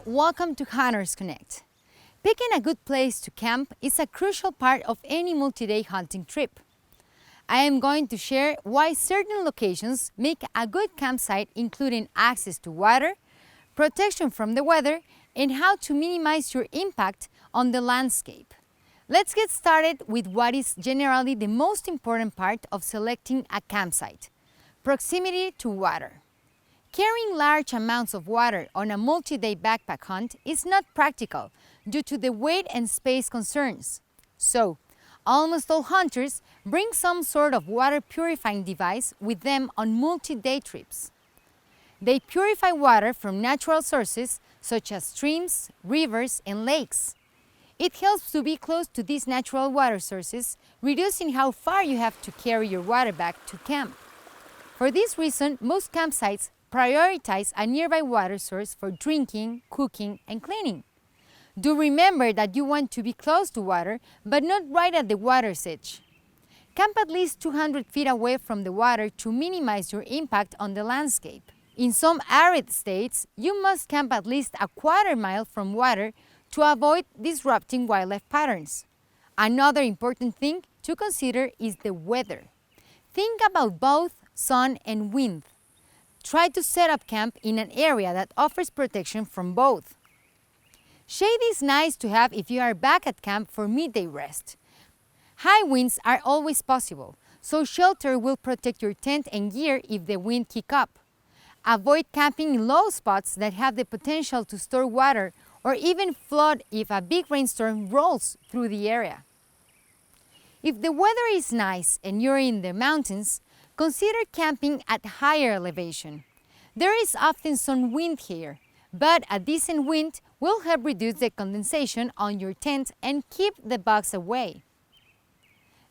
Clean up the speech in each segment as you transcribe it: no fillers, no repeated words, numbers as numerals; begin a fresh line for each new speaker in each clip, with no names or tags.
welcome to Hunters Connect. Picking a good place to camp is a crucial part of any multi-day hunting trip. I am going to share why certain locations make a good campsite, including access to water, protection from the weather, and how to minimize your impact on the landscape. Let's get started with what is generally the most important part of selecting a campsite: proximity to water. Carrying large amounts of water on a multi-day backpack hunt is not practical due to the weight and space concerns. So, almost all hunters bring some sort of water purifying device with them on multi-day trips. They purify water from natural sources such as streams, rivers, and lakes. It helps to be close to these natural water sources, reducing how far you have to carry your water back to camp. For this reason, most campsites prioritize a nearby water source for drinking, cooking, and cleaning. Do remember that you want to be close to water, but not right at the water's edge. Camp at least 200 feet away from the water to minimize your impact on the landscape. In some arid states, you must camp at least a quarter mile from water to avoid disrupting wildlife patterns. Another important thing to consider is the weather. Think about both sun and wind. Try to set up camp in an area that offers protection from both. Shade is nice to have if you are back at camp for midday rest. High winds are always possible, so shelter will protect your tent and gear if the wind kicks up. Avoid camping in low spots that have the potential to store water or even flood if a big rainstorm rolls through the area. If the weather is nice and you're in the mountains, consider camping at higher elevation. There is often some wind here, but a decent wind will help reduce the condensation on your tent and keep the bugs away.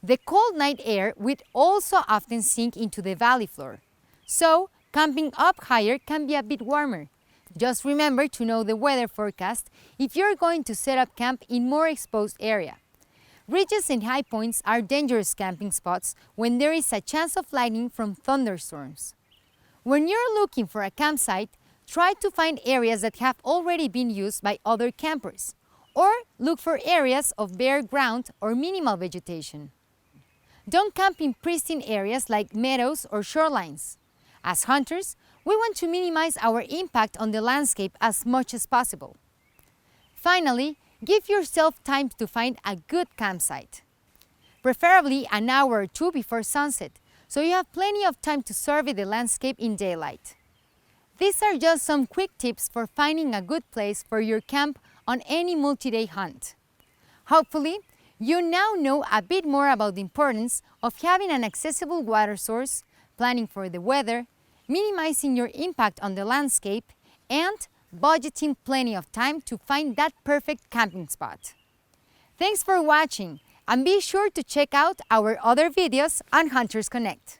The cold night air will also often sink into the valley floor, so camping up higher can be a bit warmer. Just remember to know the weather forecast if you're going to set up camp in more exposed area. Ridges and high points are dangerous camping spots when there is a chance of lightning from thunderstorms. When you're looking for a campsite, try to find areas that have already been used by other campers, or look for areas of bare ground or minimal vegetation. Don't camp in pristine areas like meadows or shorelines. As hunters, we want to minimize our impact on the landscape as much as possible. Finally, give yourself time to find a good campsite, preferably an hour or two before sunset, so you have plenty of time to survey the landscape in daylight. These are just some quick tips for finding a good place for your camp on any multi-day hunt. Hopefully, you now know a bit more about the importance of having an accessible water source, planning for the weather, minimizing your impact on the landscape, and budgeting plenty of time to find that perfect camping spot. Thanks for watching, and be sure to check out our other videos on Hunters Connect.